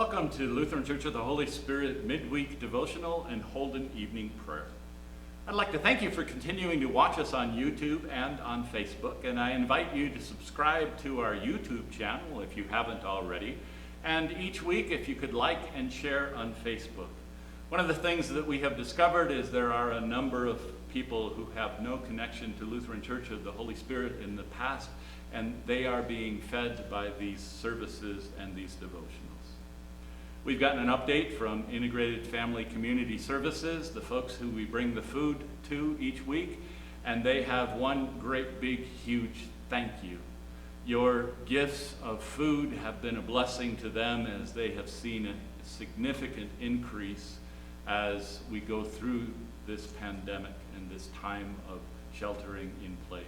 Welcome to Lutheran Church of the Holy Spirit midweek devotional and Holden evening prayer. I'd like to thank you for continuing to watch us on YouTube and on Facebook, and I invite you to subscribe to our YouTube channel if you haven't already, and each week if you could like and share on Facebook. One of the things that we have discovered is there are a number of people who have no connection to Lutheran Church of the Holy Spirit in the past, and they are being fed by these services and these devotionals. We've gotten an update from Integrated Family Community Services, the folks who we bring the food to each week, and they have one great big huge thank you. Your gifts of food have been a blessing to them as they have seen a significant increase as we go through this pandemic and this time of sheltering in place.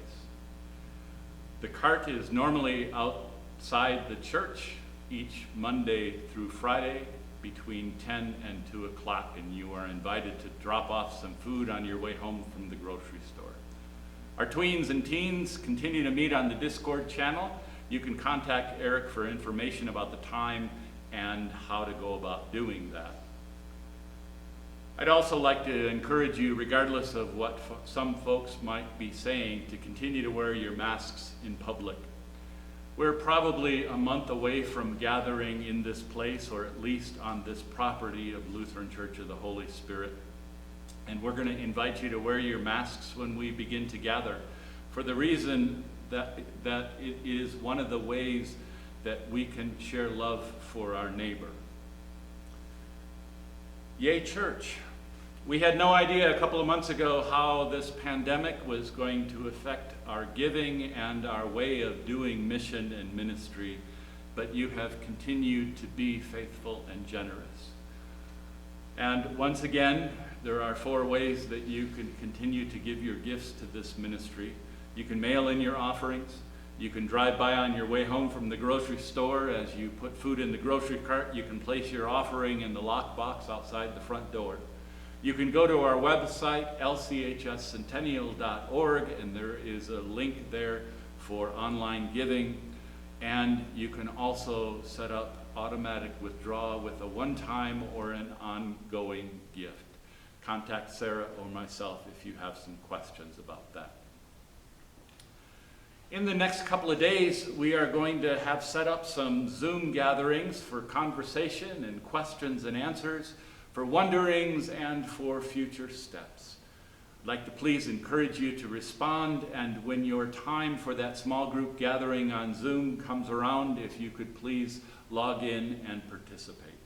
The cart is normally outside the church each Monday through Friday between 10 and 2 o'clock, and you are invited to drop off some food on your way home from the grocery store. Our tweens and teens continue to meet on the Discord channel. You can contact Eric for information about the time and how to go about doing that. I'd also like to encourage you, regardless of what some folks might be saying, to continue to wear your masks in public. We're probably a month away from gathering in this place, or at least on this property of Lutheran Church of the Holy Spirit. And we're going to invite you to wear your masks when we begin to gather, for the reason that it is one of the ways that we can share love for our neighbor. Yay, church! We had no idea a couple of months ago how this pandemic was going to affect our giving and our way of doing mission and ministry, but you have continued to be faithful and generous. And once again, there are 4 ways that you can continue to give your gifts to this ministry. You can mail in your offerings. You can drive by on your way home from the grocery store. As you put food in the grocery cart, you can place your offering in the lockbox outside the front door. You can go to our website, LCHScentennial.org, and there is a link there for online giving. And you can also set up automatic withdrawal with a one-time or an ongoing gift. Contact Sarah or myself if you have some questions about that. In the next couple of days, we are going to have set up some Zoom gatherings for conversation and questions and answers, for wonderings, and for future steps. I'd like to please encourage you to respond, and when your time for that small group gathering on Zoom comes around, if you could please log in and participate.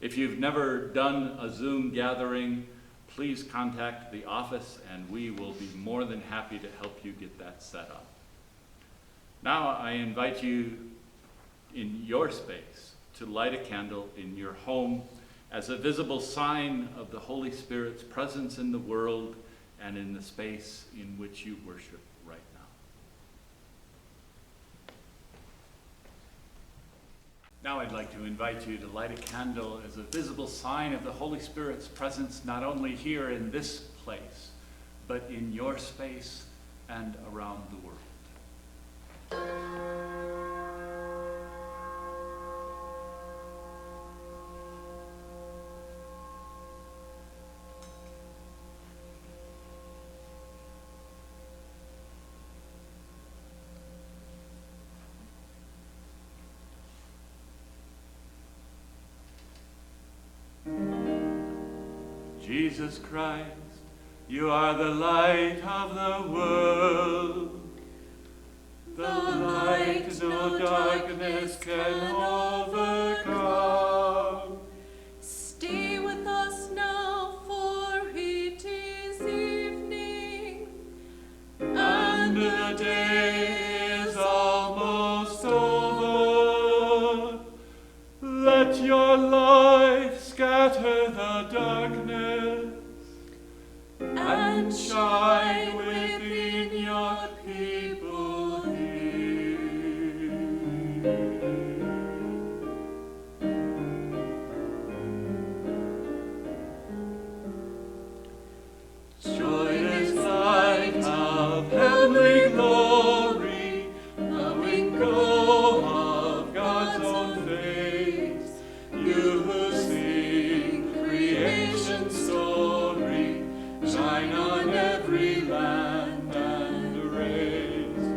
If you've never done a Zoom gathering, please contact the office and we will be more than happy to help you get that set up. Now I invite you in your space to light a candle in your home as a visible sign of the Holy Spirit's presence in the world and in the space in which you worship right now. Now I'd like to invite you to light a candle as a visible sign of the Holy Spirit's presence not only here in this place, but in your space and around the world. Jesus Christ, you are the light of the world. The light no darkness can overcome. Stay with us now, for it is evening, and the day is almost over. Let your light scatter the darkness and shine within your people here. Joyous light of heavenly glory, the window of God's own face, You who sing creation's story, shine on every land and race.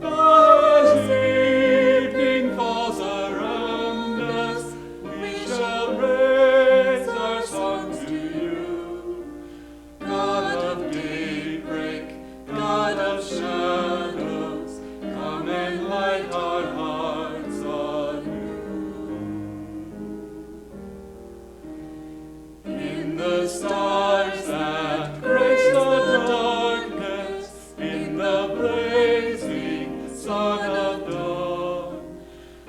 As evening falls around us, we shall raise our songs to you. God of daybreak, God of shadows, come and light our hearts anew. In the stars that grace the darkness, in the blazing sun of dawn,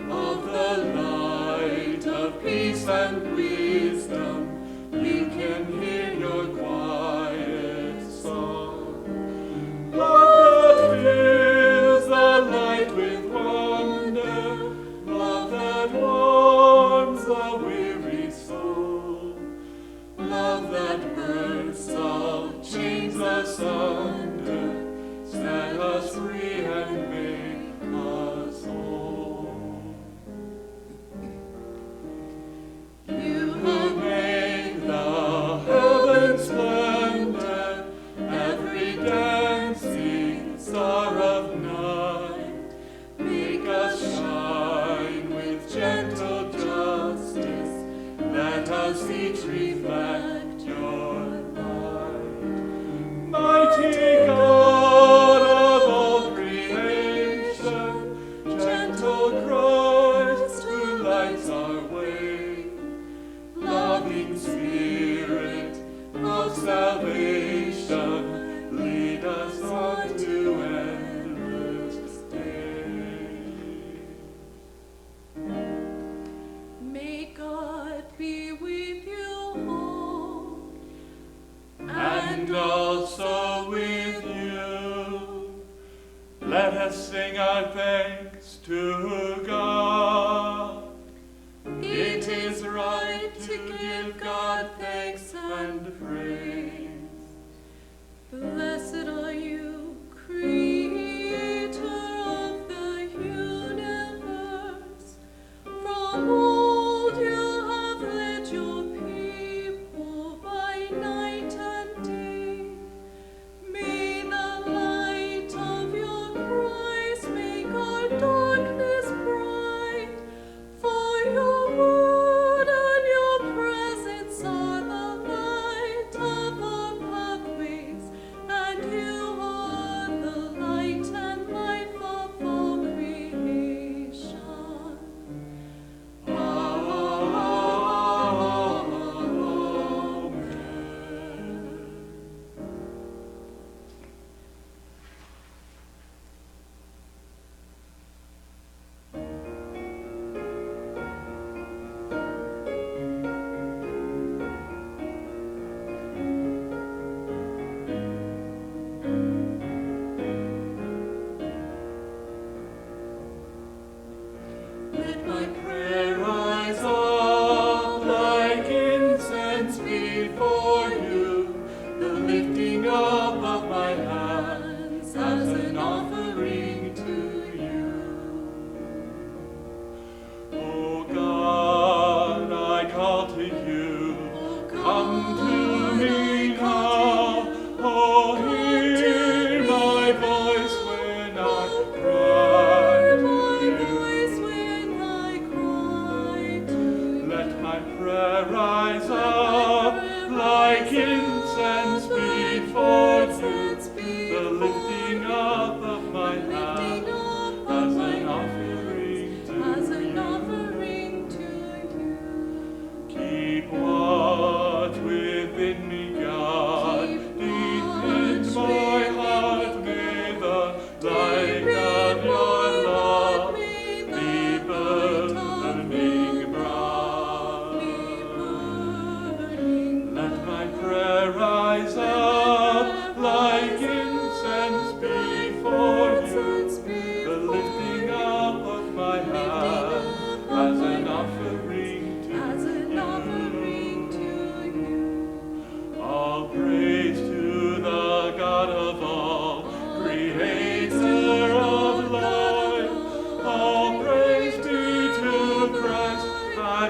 of the light of peace and wisdom, we can hear your quiet song. Love that fills the light with wonder, love that warms the weary soul, love that bursts all chains asunder, set us free and make us whole. You who made the heavens splendor, every dancing star of night, make us shine with gentle justice, let us each reflect your light. Mighty God of all creation, gentle Christ who lights our way, loving Spirit of salvation, lead us on to endless day. May God be with you all, And also with you. Let us sing our thanks to God. It is right to give God thanks and praise. Blessed are you, Creator of the universe. From old you have led your people by night and day. May the light of your Christ make our darkness bright. For your word and your presence are the light of our pathways, and you are the light and life of all creation. Let my prayer rise up like incense before you, the lifting up of my hands as an offering to you. O God, I call to you, come to me now. Oh, hear my voice when I cry to you. Let my prayer rise up like incense before you, the lifting up of my hand as an offering to you. Keep watch within me, God, deep in my heart, may the light of your love be burning bright.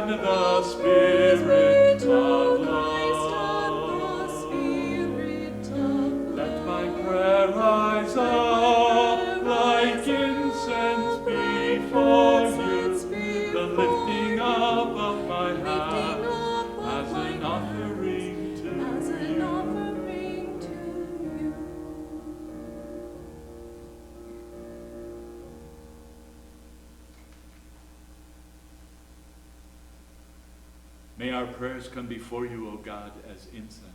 and the Spirit of love. Let my prayer rise up like incense before you, the lifting up of my hand as an offering to you. May our prayers come before you, O God, as incense.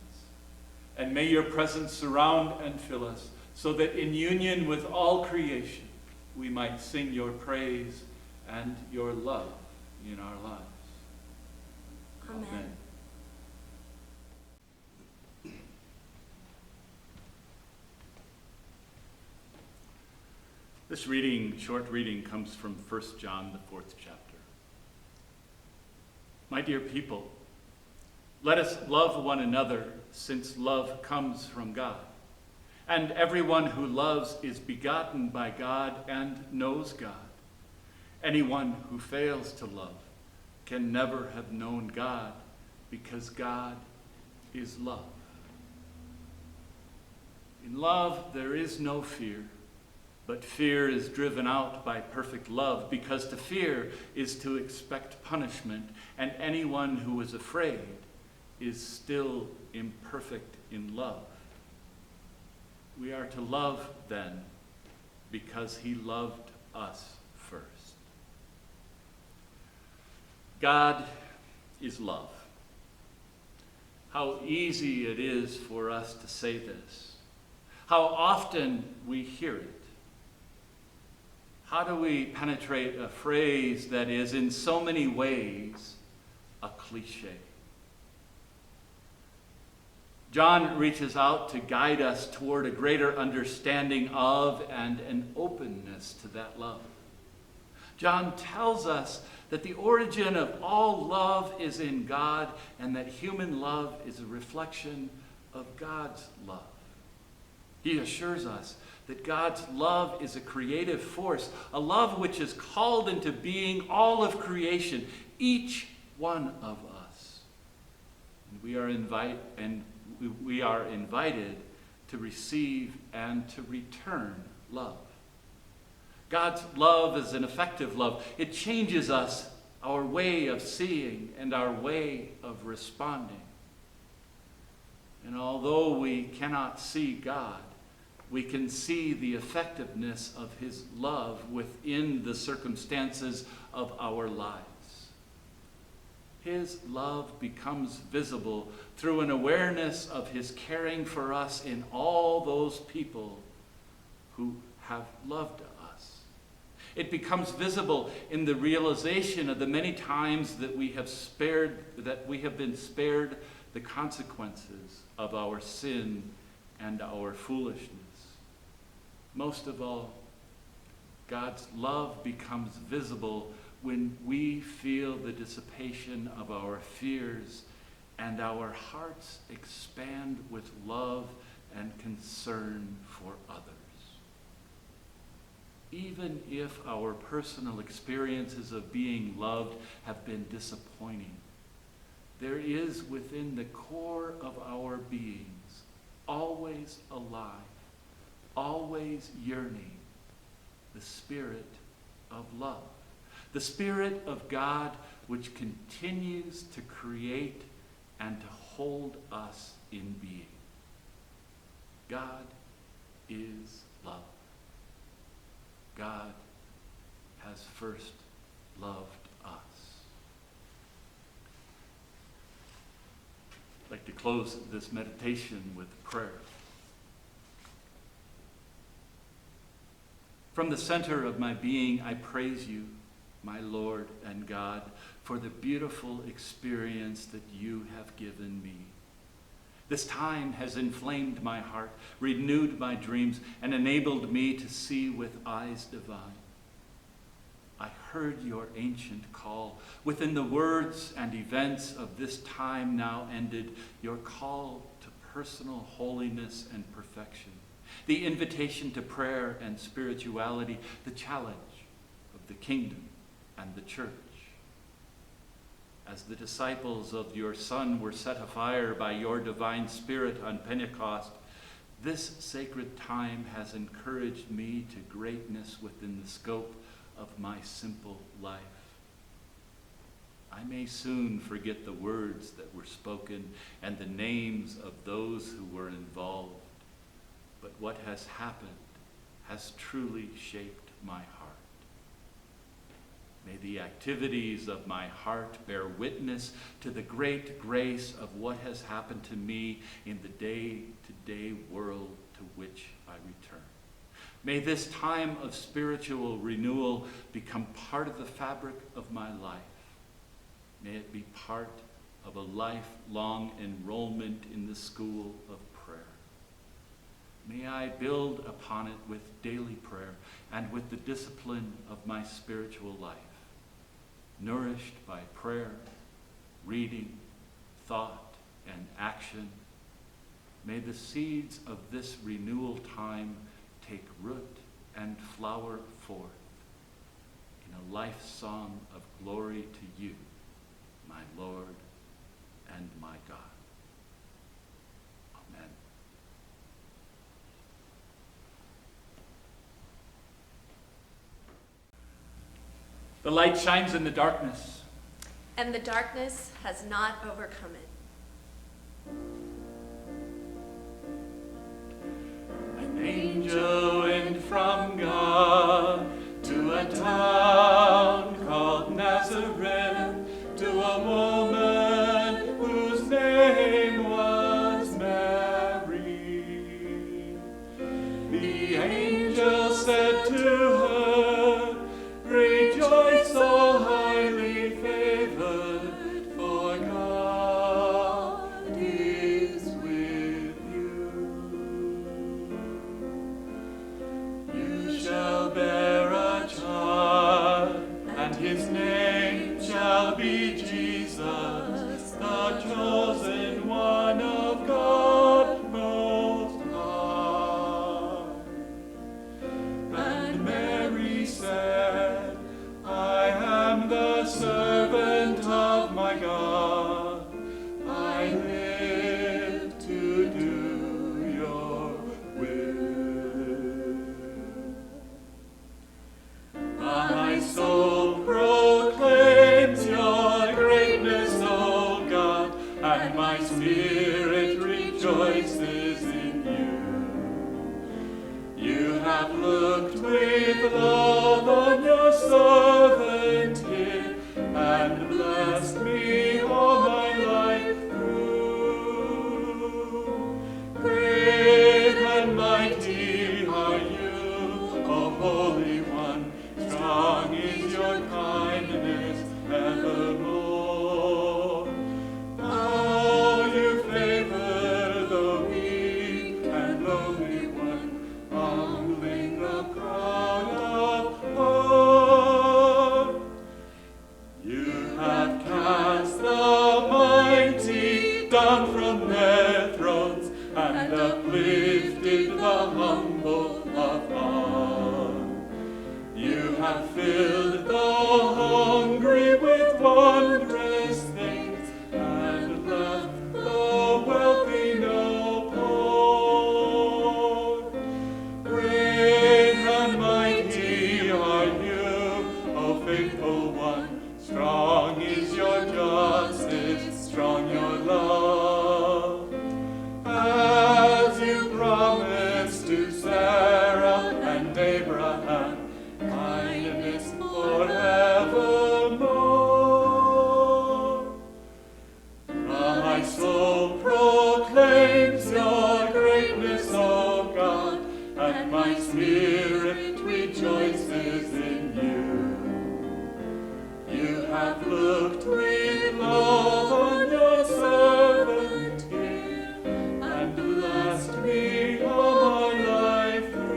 And may your presence surround and fill us, so that in union with all creation, we might sing your praise and your love in our lives. Amen. This short reading, comes from 1 John, the 4th chapter. My dear people, let us love one another, since love comes from God. And everyone who loves is begotten by God and knows God. Anyone who fails to love can never have known God, because God is love. In love, there is no fear, but fear is driven out by perfect love, because to fear is to expect punishment, and anyone who is afraid is still imperfect in love. We are to love, then, because he loved us first. God is love. How easy it is for us to say this. How often we hear it. How do we penetrate a phrase that is in so many ways a cliche? John reaches out to guide us toward a greater understanding of and an openness to that love. John tells us that the origin of all love is in God, and that human love is a reflection of God's love. He assures us that God's love is a creative force, a love which is called into being all of creation, each one of us. And we are invited to receive and to return love. God's love is an effective love. It changes us, our way of seeing and our way of responding. And although we cannot see God, we can see the effectiveness of his love within the circumstances of our lives. His love becomes visible through an awareness of his caring for us in all those people who have loved us. It becomes visible in the realization of the many times that we have been spared the consequences of our sin and our foolishness. Most of all, God's love becomes visible when we feel the dissipation of our fears and our hearts expand with love and concern for others. Even if our personal experiences of being loved have been disappointing, there is within the core of our beings, always alive, always yearning, the Spirit of love. The Spirit of God, which continues to create and to hold us in being. God is love. God has first loved us. I'd like to close this meditation with prayer. From the center of my being, I praise you, my Lord and God, for the beautiful experience that you have given me. This time has inflamed my heart, renewed my dreams, and enabled me to see with eyes divine. I heard your ancient call within the words and events of this time now ended, your call to personal holiness and perfection, the invitation to prayer and spirituality, the challenge of the kingdom and the church. as the disciples of your Son were set afire by your divine Spirit on Pentecost, this sacred time has encouraged me to greatness within the scope of my simple life. I may soon forget the words that were spoken and the names of those who were involved, but what has happened has truly shaped my heart. May the activities of my heart bear witness to the great grace of what has happened to me in the day-to-day world to which I return. May this time of spiritual renewal become part of the fabric of my life. May it be part of a lifelong enrollment in the school of prayer. May I build upon it with daily prayer and with the discipline of my spiritual life, nourished by prayer, reading, thought, and action. May the seeds of this renewal time take root and flower forth in a life song of glory to you, my Lord and my God. Amen. The light shines in the darkness, and the darkness has not overcome it. An angel went from God to a town called Nazareth, to a woman whose name was Mary. The angel said to her, "Rejoice, O highly favored, for God is with you. You shall bear a child, and his name shall be Jesus, the chosen one of God Most High." And Mary said, "I am the servant of my God. I live to do your will." My soul proclaims your greatness, O God, and my spirit rejoices in you. You have looked with love on your servant here, and blessed me all my life through. Great and mighty are you, O Holy One. Strong is your kindness evermore. How you favor the weak and lowly one, humbling the proud of heart. You have cast the mighty down from their thrones, and uplifted the humble of heart. You have filled the hungry with wondrous things, and left the wealthy no poor. Great and mighty are you, O faithful one. Strong is your justice, strong your love. As you promised to Sarah and Abraham, kindness forevermore. My soul proclaims your greatness, O God, and my spirit rejoices in you. You have looked with love on your servant here, and blessed me all my life through.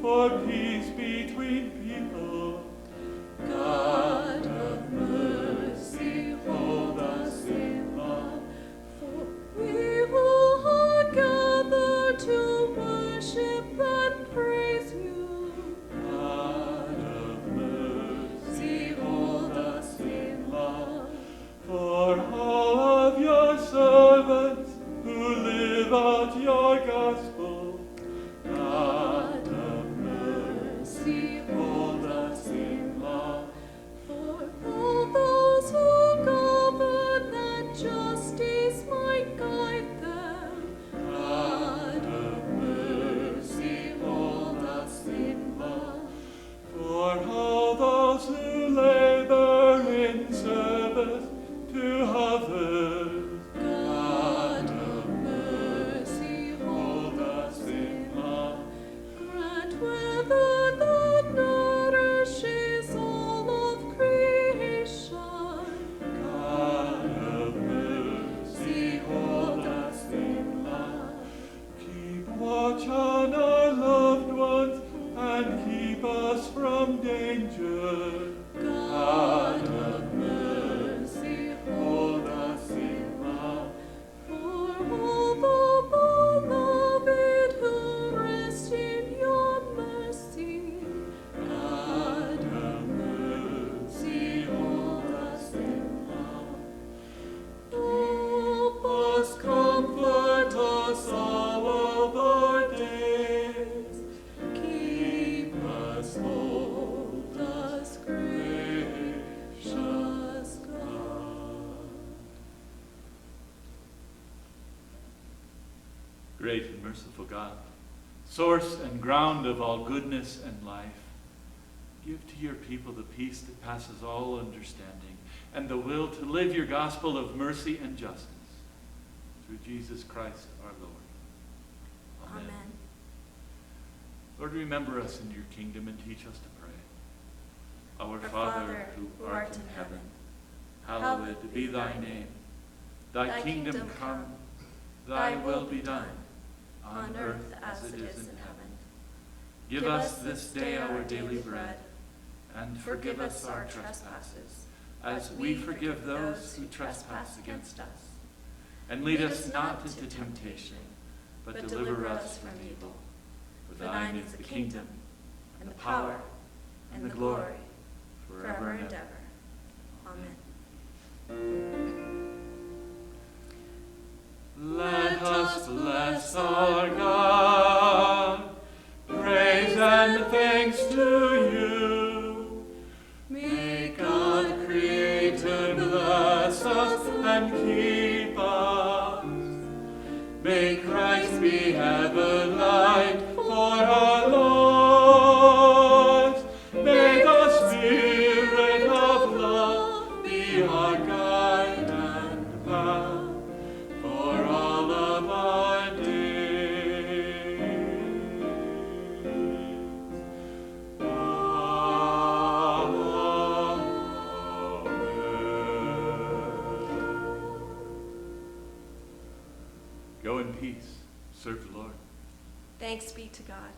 for peace between people. God of mercy, hold us in love, for we who are gathered to worship and praise you. God of mercy, Hold us in love, for all of your servants who live out your gospel. God of mercy, hold us in love. for all those who govern that justice might guide them. God of mercy, hold us in love. For all those who labor in service to others. God of mercy, Hold us in love. grant weather that nourishes all of creation. God of mercy, hold us in love. Keep watch on our loved ones and keep us from danger. God of mercy, Hold us in love. for all the beloved who rest in your mercy. God of mercy, hold us in love. Help us, comfort us all of our days. Keep us, hold us, gracious God. Great and merciful God, source and ground of all goodness and life, give to your people the peace that passes all understanding and the will to live your gospel of mercy and justice. Through Jesus Christ our Lord. Amen. Amen. Lord, remember us in your kingdom and teach us to pray. Our Our Father, who art in heaven, hallowed be thy name. Thy kingdom come, thy will be done, on earth as it is in heaven. Give us this day our daily bread, and forgive us our trespasses, as we forgive those who trespass against us. And lead us not into temptation, but deliver us from evil. For thine is the kingdom, and the power, and the glory, forever and ever. Amen. Let us bless our God. Praise and thanks to you. May God Creator bless us and keep us. May Christ be ever light for our lives. May the Spirit of love be our guide and path for all of our days. Amen. Go in peace. Serve the Lord. Thanks be to God.